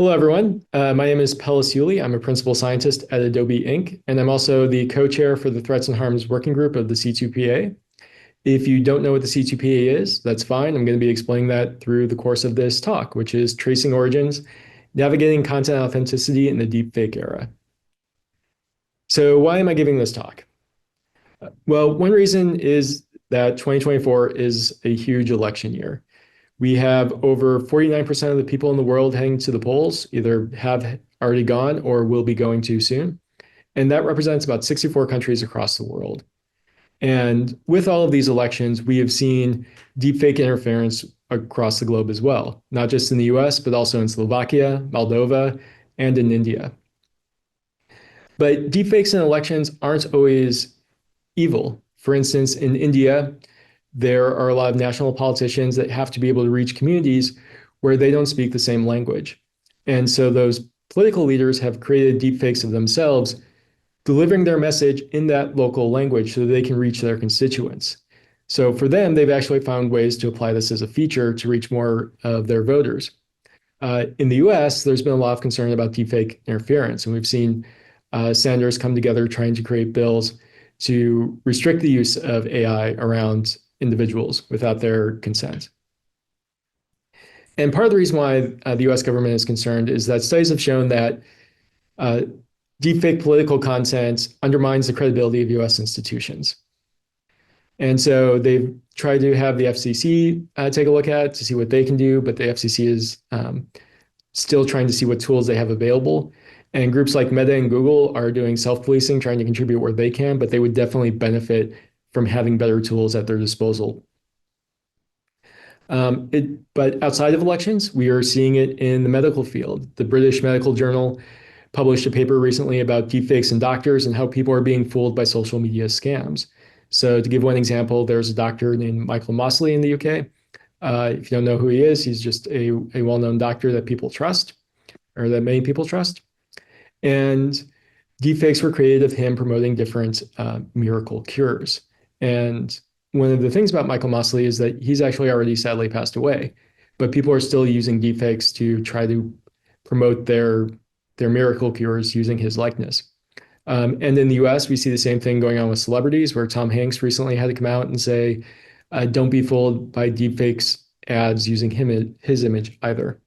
Hello, everyone. My name is Pellis Yuli. I'm a principal scientist at Adobe Inc., and I'm also the co-chair for the Threats and Harms Working Group of the C2PA. If you don't know what the C2PA is, that's fine. I'm going to be explaining that through the course of this talk, which is tracing origins, navigating content authenticity in the deepfake era. So why am I giving this talk? Well, one reason is that 2024 is a huge election year. We have over 49% of the people in the world heading to the polls, either have already gone or will be going to soon. And that represents about 64 countries across the world. And with all of these elections, we have seen deepfake interference across the globe as well, not just in the US, but also in Slovakia, Moldova, and in India. But deepfakes in elections aren't always evil. For instance, in India, there are a lot of national politicians that have to be able to reach communities where they don't speak the same language. And so those political leaders have created deepfakes of themselves, delivering their message in that local language so that they can reach their constituents. So for them, they've actually found ways to apply this as a feature to reach more of their voters. In the US, there's been a lot of concern about deepfake interference, and we've seen senators come together trying to create bills to restrict the use of AI around individuals without their consent. And part of the reason why the US government is concerned is that studies have shown that deepfake political content undermines the credibility of US institutions. And so they've tried to have the FCC take a look at it to see what they can do, but the FCC is still trying to see what tools they have available. And groups like Meta and Google are doing self-policing, trying to contribute where they can, but they would definitely benefit from having better tools at their disposal. But outside of elections, we are seeing it in the medical field. The British Medical Journal published a paper recently about deepfakes in doctors and how people are being fooled by social media scams. So to give one example, there's a doctor named Michael Mosley in the UK. If you don't know who he is, he's just a well-known doctor that people trust, or that many people trust. And deepfakes were created of him promoting different miracle cures. And one of the things about Michael Mosley is that he's actually already sadly passed away, but people are still using deepfakes to try to promote their miracle cures using his likeness. And in the US, we see the same thing going on with celebrities, where Tom Hanks recently had to come out and say, don't be fooled by deepfakes ads using his image either.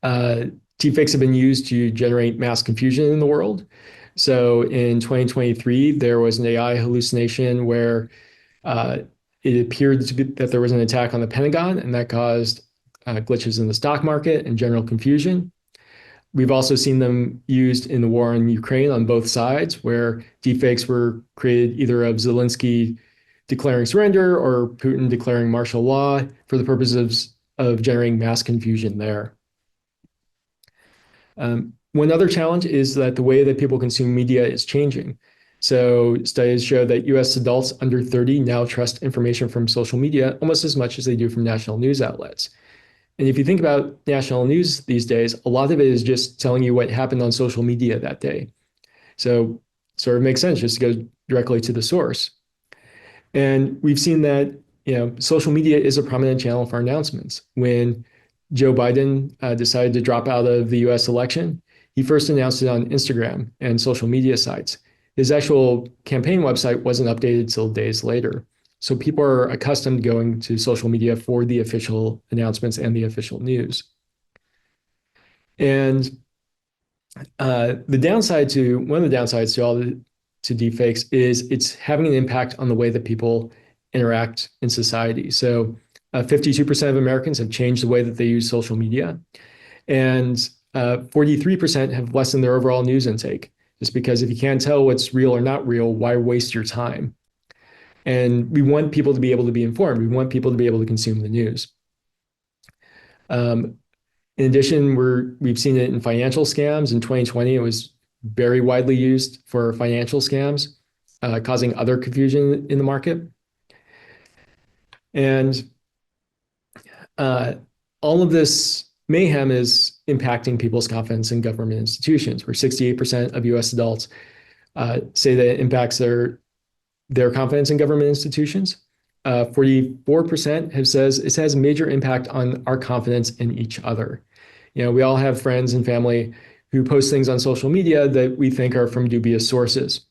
Deepfakes have been used to generate mass confusion in the world. So in 2023, there was an AI hallucination where it appeared to be that there was an attack on the Pentagon, and that caused glitches in the stock market and general confusion. We've also seen them used in the war in Ukraine on both sides, where deepfakes were created either of Zelensky declaring surrender or Putin declaring martial law for the purposes of generating mass confusion there. One other challenge is that the way that people consume media is changing. So studies show that US adults under 30 now trust information from social media almost as much as they do from national news outlets. And if you think about national news these days, a lot of it is just telling you what happened on social media that day. So sort of makes sense just to go directly to the source. And we've seen that, social media is a prominent channel for announcements. When Joe Biden decided to drop out of the US election, he first announced it on Instagram and social media sites. His actual campaign website wasn't updated till days later. So people are accustomed to going to social media for the official announcements and the official news. And one of the downsides to deepfakes is it's having an impact on the way that people interact in society. So 52% of Americans have changed the way that they use social media, and 43% have lessened their overall news intake, just because if you can't tell what's real or not real, why waste your time? And we want people to be able to be informed. We want people to be able to consume the news. In addition, we've seen it in financial scams. In 2020, it was very widely used for financial scams, causing other confusion in the market. And all of this mayhem is impacting people's confidence in government institutions, where 68% of US adults say that it impacts their confidence in government institutions. 44% have says it has a major impact on our confidence in each other. We all have friends and family who post things on social media that we think are from dubious sources.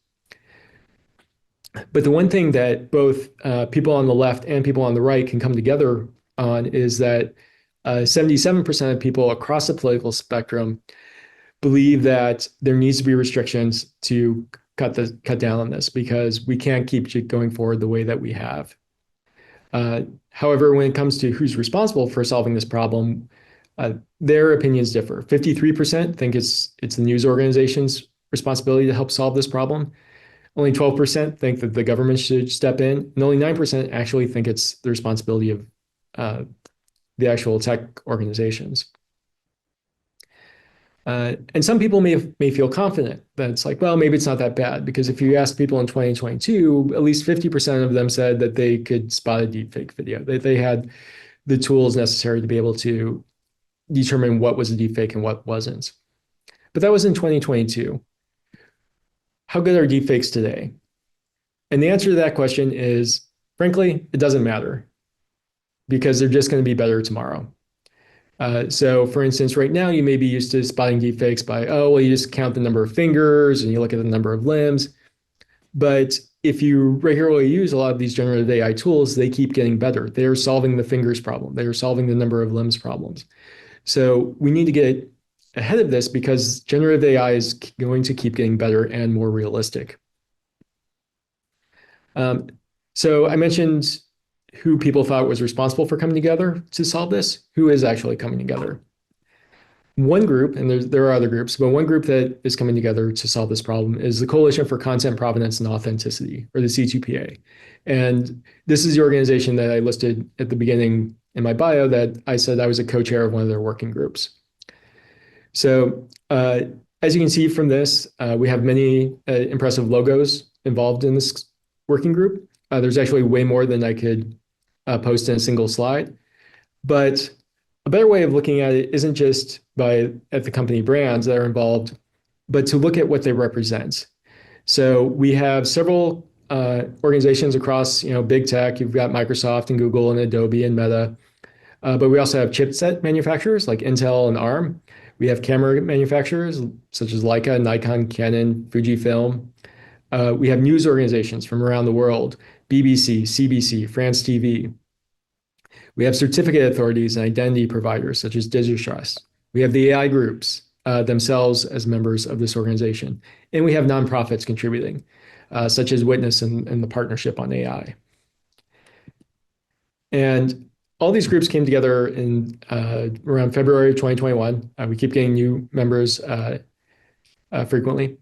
But the one thing that both people on the left and people on the right can come together on is that 77% of people across the political spectrum believe that there needs to be restrictions to cut down on this because we can't keep going forward the way that we have. However, when it comes to who's responsible for solving this problem, their opinions differ. 53% think it's the news organization's responsibility to help solve this problem. Only 12% think that the government should step in, and only 9% actually think it's the responsibility of the actual tech organizations. And some people may feel confident that it's like, well, maybe it's not that bad, because if you ask people in 2022, at least 50% of them said that they could spot a deepfake video, that they had the tools necessary to be able to determine what was a deepfake and what wasn't. But that was in 2022. How good are deepfakes today? And the answer to that question is, frankly, it doesn't matter, because they're just going to be better tomorrow. So for instance, right now you may be used to spotting deepfakes by, oh, well, you just count the number of fingers and you look at the number of limbs. But if you regularly use a lot of these generative AI tools, they keep getting better. They're solving the fingers problem. They're solving the number of limbs problems. So we need to get ahead of this, because generative AI is going to keep getting better and more realistic. So I mentioned who people thought was responsible for coming together to solve this. Who is actually coming together? One group, and there are other groups, but one group that is coming together to solve this problem is the Coalition for Content Provenance and Authenticity, or the C2PA. And this is the organization that I listed at the beginning in my bio that I said I was a co-chair of one of their working groups. So as you can see from this, we have many impressive logos involved in this working group. There's actually way more than I could post in a single slide. But a better way of looking at it isn't just at the company brands that are involved, but to look at what they represent. So we have several organizations across, big tech. You've got Microsoft and Google and Adobe and Meta. But we also have chipset manufacturers like Intel and ARM. We have camera manufacturers such as Leica, Nikon, Canon, Fujifilm. We have news organizations from around the world: BBC, CBC, France TV. We have certificate authorities and identity providers such as DigiTrust. We have the AI groups themselves as members of this organization. And we have nonprofits contributing, such as Witness and the Partnership on AI. And all these groups came together in around February 2021. We keep getting new members frequently.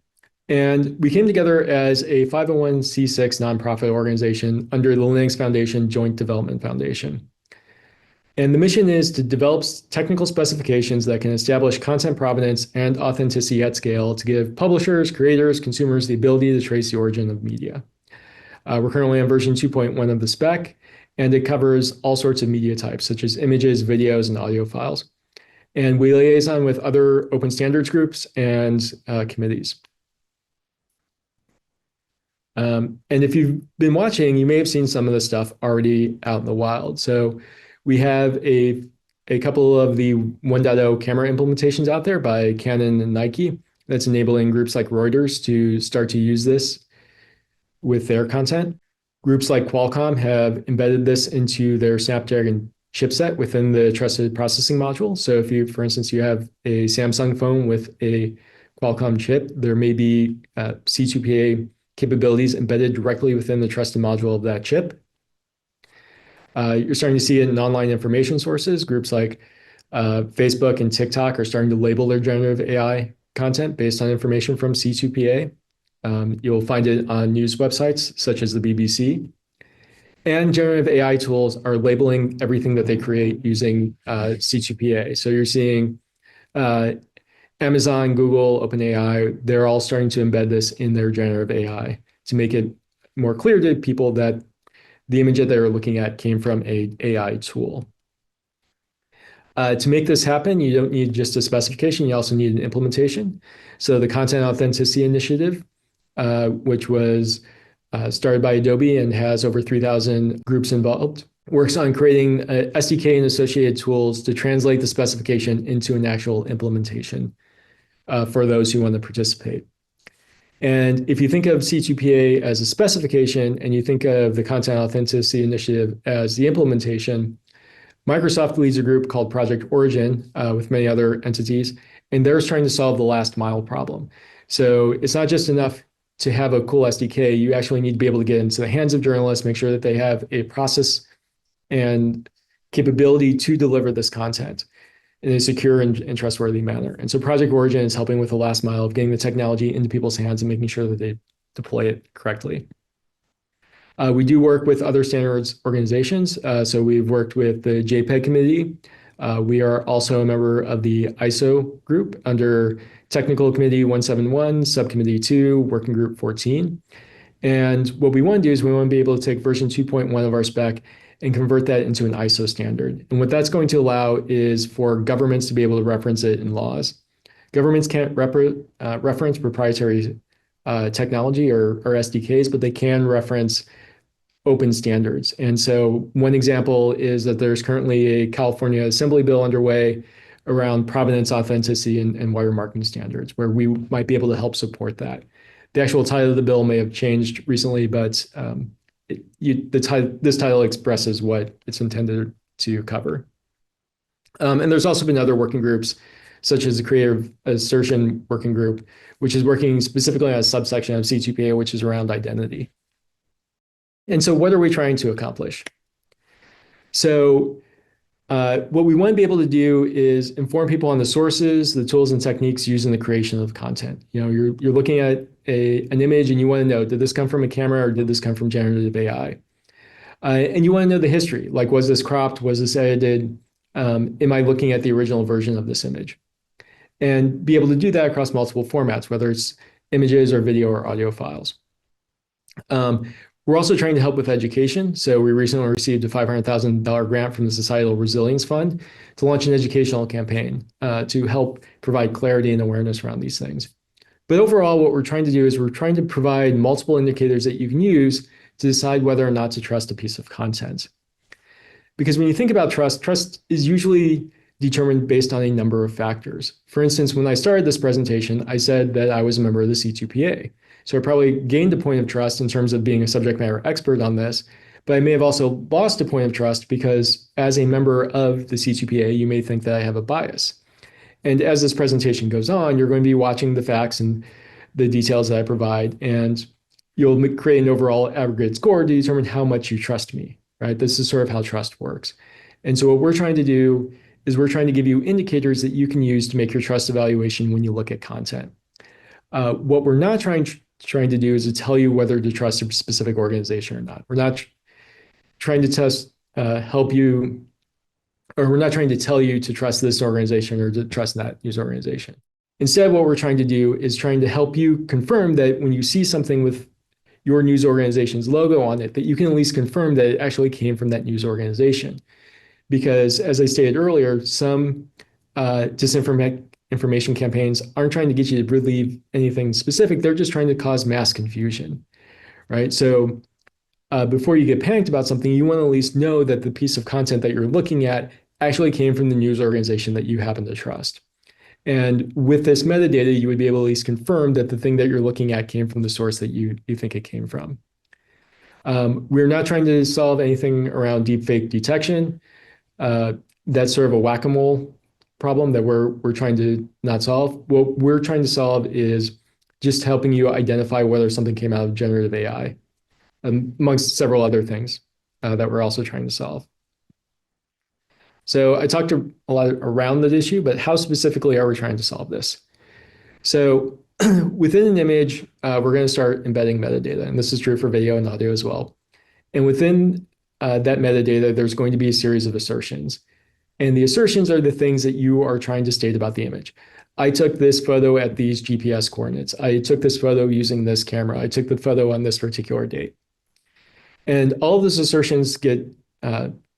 And we came together as a 501c6 nonprofit organization under the Linux Foundation Joint Development Foundation. And the mission is to develop technical specifications that can establish content provenance and authenticity at scale to give publishers, creators, consumers the ability to trace the origin of media. We're currently on version 2.1 of the spec, and it covers all sorts of media types, such as images, videos, and audio files. And we liaison with other open standards groups and committees. And if you've been watching, you may have seen some of this stuff already out in the wild. So we have a couple of the 1.0 camera implementations out there by Canon and Nike that's enabling groups like Reuters to start to use this with their content. Groups like Qualcomm have embedded this into their Snapdragon chipset within the trusted processing module. So if you, for instance, you have a Samsung phone with a Qualcomm chip, there may be C2PA capabilities embedded directly within the trusted module of that chip. You're starting to see it in online information sources. Groups like Facebook and TikTok are starting to label their generative AI content based on information from C2PA. You'll find it on news websites such as the BBC. And generative AI tools are labeling everything that they create using C2PA. So you're seeing Amazon, Google, OpenAI, they're all starting to embed this in their generative AI to make it more clear to people that the image that they're looking at came from an AI tool. To make this happen, you don't need just a specification, you also need an implementation. So the Content Authenticity Initiative, which was started by Adobe and has over 3,000 groups involved, works on creating a SDK and associated tools to translate the specification into an actual implementation for those who want to participate. And if you think of C2PA as a specification and you think of the Content Authenticity Initiative as the implementation, Microsoft leads a group called Project Origin with many other entities, and they're trying to solve the last mile problem. So it's not just enough to have a cool SDK. You actually need to be able to get into the hands of journalists, make sure that they have a process and capability to deliver this content in a secure and trustworthy manner. And so Project Origin is helping with the last mile of getting the technology into people's hands and making sure that they deploy it correctly. We do work with other standards organizations. So we've worked with the JPEG committee. We are also a member of the ISO group under Technical Committee 171, Subcommittee 2, Working Group 14. And what we want to do is we want to be able to take version 2.1 of our spec and convert that into an ISO standard. And what that's going to allow is for governments to be able to reference it in laws. Governments can't reference proprietary technology or SDKs, but they can reference open standards. And so one example is that there's currently a California Assembly bill underway around provenance, authenticity, and watermarking standards, where we might be able to help support that. The actual title of the bill may have changed recently, but this title expresses what it's intended to cover. And there's also been other working groups, such as the Creative Assertion Working Group, which is working specifically on a subsection of C2PA, which is around identity. And so what are we trying to accomplish? So what we want to be able to do is inform people on the sources, the tools and techniques used in the creation of content. You know, you're looking at an image and you want to know, did this come from a camera or did this come from generative AI? And you want to know the history, like was this cropped, was this edited? Am I looking at the original version of this image? And be able to do that across multiple formats, whether it's images or video or audio files. We're also trying to help with education. So we recently received a $500,000 grant from the Societal Resilience Fund to launch an educational campaign to help provide clarity and awareness around these things. But overall, what we're trying to do is we're trying to provide multiple indicators that you can use to decide whether or not to trust a piece of content. Because when you think about trust, trust is usually determined based on a number of factors. For instance, when I started this presentation, I said that I was a member of the C2PA. So I probably gained a point of trust in terms of being a subject matter expert on this, but I may have also lost a point of trust because as a member of the C2PA, you may think that I have a bias. And as this presentation goes on, you're going to be watching the facts and the details that I provide, and you'll create an overall aggregate score to determine how much you trust me, right? This is sort of how trust works. And so what we're trying to do is we're trying to give you indicators that you can use to make your trust evaluation when you look at content. What we're not trying to do is to tell you whether to trust a specific organization or not. We're not trying to help you, or we're not trying to tell you to trust this organization or to trust that news organization. Instead, what we're trying to do is trying to help you confirm that when you see something with your news organization's logo on it, that you can at least confirm that it actually came from that news organization. Because as I stated earlier, some disinformation campaigns aren't trying to get you to believe anything specific. They're just trying to cause mass confusion, right? So before you get panicked about something, you want to at least know that the piece of content that you're looking at actually came from the news organization that you happen to trust. And with this metadata, you would be able to at least confirm that the thing that you're looking at came from the source that you think it came from. We're not trying to solve anything around deepfake detection. That's sort of a whack-a-mole problem that we're trying to not solve. What we're trying to solve is just helping you identify whether something came out of generative AI, amongst several other things that we're also trying to solve. So I talked a lot around that issue, but how specifically are we trying to solve this? So within an image, we're going to start embedding metadata, and this is true for video and audio as well. And within that metadata, there's going to be a series of assertions. And the assertions are the things that you are trying to state about the image. I took this photo at these GPS coordinates. I took this photo using this camera. I took the photo on this particular date. And all of those assertions get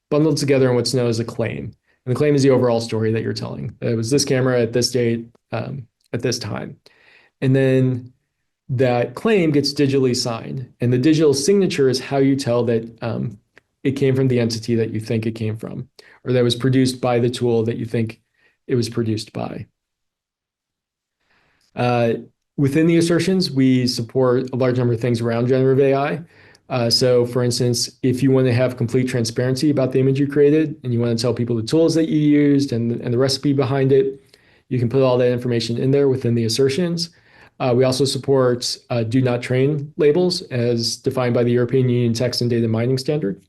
bundled together in what's known as a claim. And the claim is the overall story that you're telling. It was this camera at this date, at this time. And then that claim gets digitally signed. And the digital signature is how you tell that it came from the entity that you think it came from, or that was produced by the tool that you think it was produced by. Within the assertions, we support a large number of things around generative AI. So for instance, if you want to have complete transparency about the image you created and you want to tell people the tools that you used and the recipe behind it, you can put all that information in there within the assertions. We also support do not train labels as defined by the European Union Text and Data Mining Standard.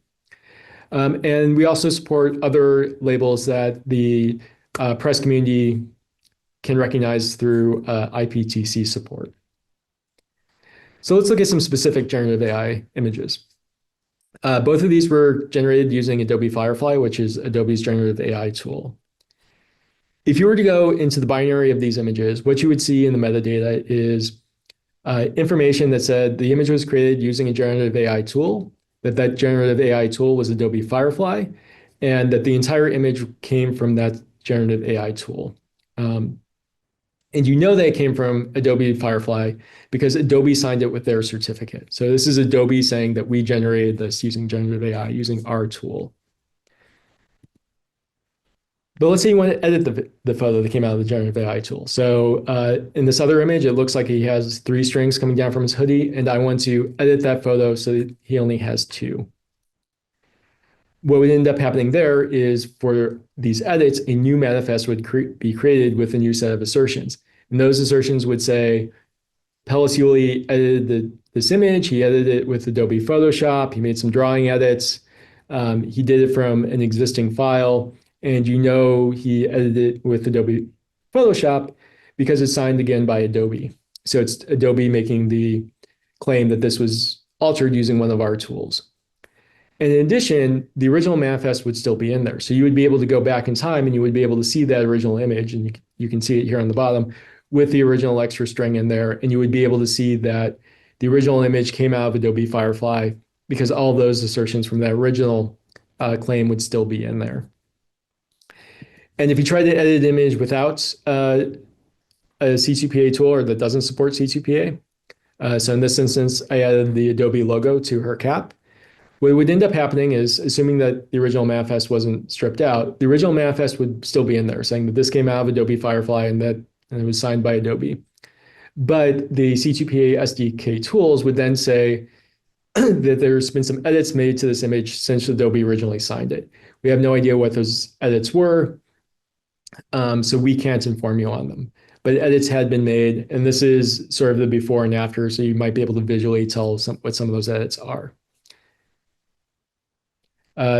And we also support other labels that the press community can recognize through IPTC support. So let's look at some specific generative AI images. Both of these were generated using Adobe Firefly, which is Adobe's generative AI tool. If you were to go into the binary of these images, what you would see in the metadata is information that said the image was created using a generative AI tool, that generative AI tool was Adobe Firefly, and that the entire image came from that generative AI tool. And you know they came from Adobe Firefly because Adobe signed it with their certificate. So this is Adobe saying that we generated this using generative AI, using our tool. But let's say you want to edit the photo that came out of the generative AI tool. So in this other image, it looks like he has 3 strings coming down from his hoodie, and I want to edit that photo so that he only has 2. What would end up happening there is for these edits, a new manifest would be created with a new set of assertions. And those assertions would say, Pellissiuli edited this image. He edited it with Adobe Photoshop. He made some drawing edits. He did it from an existing file. And you know he edited it with Adobe Photoshop because it's signed again by Adobe. So it's Adobe making the claim that this was altered using one of our tools. And in addition, the original manifest would still be in there. So you would be able to go back in time and you would be able to see that original image, and you can see it here on the bottom with the original extra string in there. And you would be able to see that the original image came out of Adobe Firefly because all those assertions from that original claim would still be in there. And if you try to edit an image without a C2PA tool or that doesn't support C2PA, so in this instance, I added the Adobe logo to her cap. What would end up happening is, assuming that the original manifest wasn't stripped out, the original manifest would still be in there, saying that this came out of Adobe Firefly and that it was signed by Adobe. But the C2PA SDK tools would then say that there's been some edits made to this image since Adobe originally signed it. We have no idea what those edits were, so we can't inform you on them. But edits had been made, and this is sort of the before and after, so you might be able to visually tell what some of those edits are.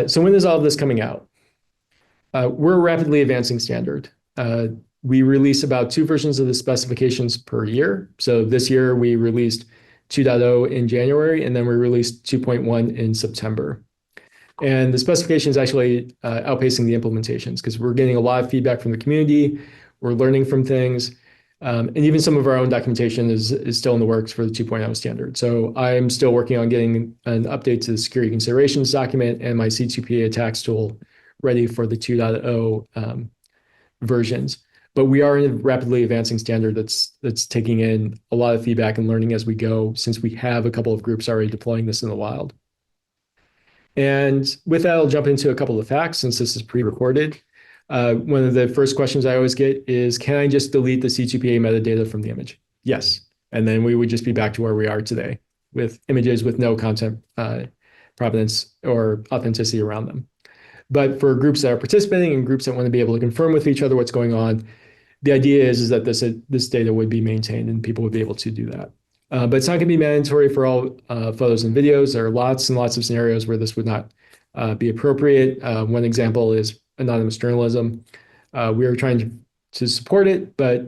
So when is all of this coming out? We're a rapidly advancing standard. We release about 2 versions of the specifications per year. So this year we released 2.0 in January, and then we released 2.1 in September. And the specification is actually outpacing the implementations because we're getting a lot of feedback from the community. We're learning from things. And even some of our own documentation is still in the works for the 2.0 standard. So I'm still working on getting an update to the security considerations document and my C2PA attacks tool ready for the 2.0 versions. But we are in a rapidly advancing standard that's taking in a lot of feedback and learning as we go, since we have a couple of groups already deploying this in the wild. And with that, I'll jump into a couple of facts since this is pre-recorded. One of the first questions I always get is, can I just delete the C2PA metadata from the image? Yes. And then we would just be back to where we are today with images with no content provenance or authenticity around them. But for groups that are participating and groups that want to be able to confirm with each other what's going on, the idea is that this data would be maintained and people would be able to do that. But it's not going to be mandatory for all photos and videos. There are lots and lots of scenarios where this would not be appropriate. One example is anonymous journalism. We are trying to support it, but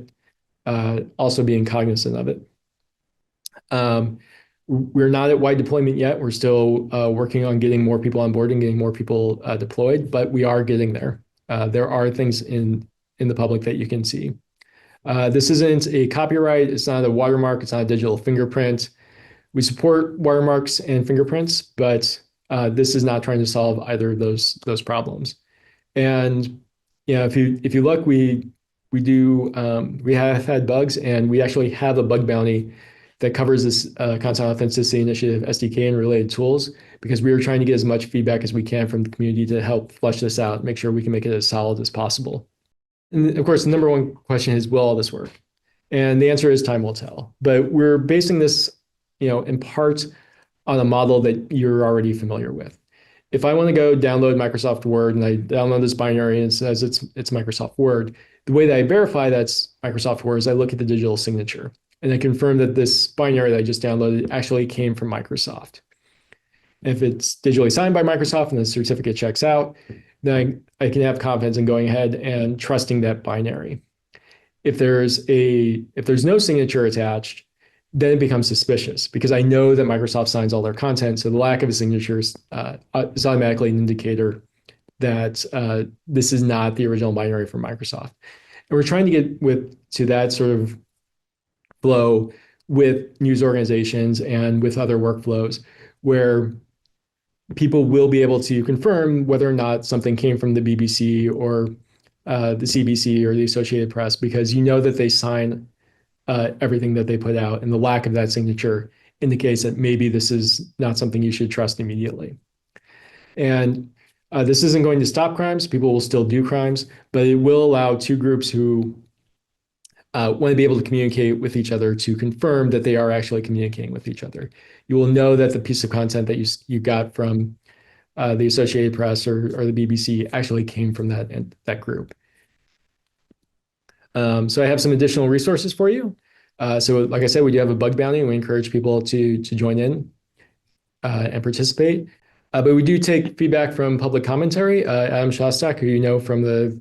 also being cognizant of it. We're not at wide deployment yet. We're still working on getting more people on board and getting more people deployed, but we are getting there. There are things in the public that you can see. This isn't a copyright. It's not a watermark. It's not a digital fingerprint. We support watermarks and fingerprints, but this is not trying to solve either of those problems. And if you look, we have had bugs, and we actually have a bug bounty that covers this Content Authenticity Initiative SDK and related tools because we were trying to get as much feedback as we can from the community to help flesh this out, make sure we can make it as solid as possible. And of course, the number one question is, will all this work? And the answer is time will tell. But we're basing this, in part on a model that you're already familiar with. If I want to go download Microsoft Word and I download this binary and it says it's Microsoft Word, the way that I verify that's Microsoft Word is I look at the digital signature and I confirm that this binary that I just downloaded actually came from Microsoft. If it's digitally signed by Microsoft and the certificate checks out, then I can have confidence in going ahead and trusting that binary. If there's no signature attached, then it becomes suspicious because I know that Microsoft signs all their content. So the lack of a signature is automatically an indicator that this is not the original binary from Microsoft. And we're trying to get to that sort of flow with news organizations and with other workflows where people will be able to confirm whether or not something came from the BBC or the CBC or the Associated Press, because you know that they sign everything that they put out, and the lack of that signature indicates that maybe this is not something you should trust immediately. And this isn't going to stop crimes. People will still do crimes, but it will allow two groups who want to be able to communicate with each other to confirm that they are actually communicating with each other. You will know that the piece of content that you got from the Associated Press or the BBC actually came from that group. So I have some additional resources for you. So like I said, we do have a bug bounty and we encourage people to join in and participate. But we do take feedback from public commentary. Adam Shostak, who you know from the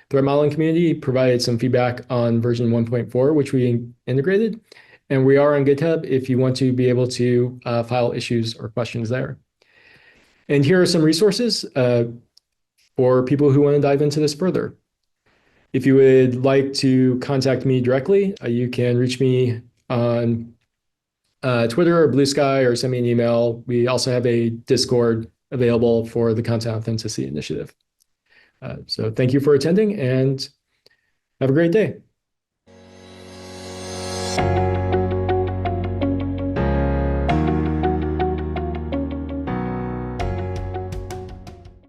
threat modeling community, provided some feedback on version 1.4, which we integrated. And we are on GitHub if you want to be able to file issues or questions there. And here are some resources for people who want to dive into this further. If you would like to contact me directly, you can reach me on Twitter or Blue Sky or send me an email. We also have a Discord available for the Content Authenticity Initiative. So thank you for attending and have a great day.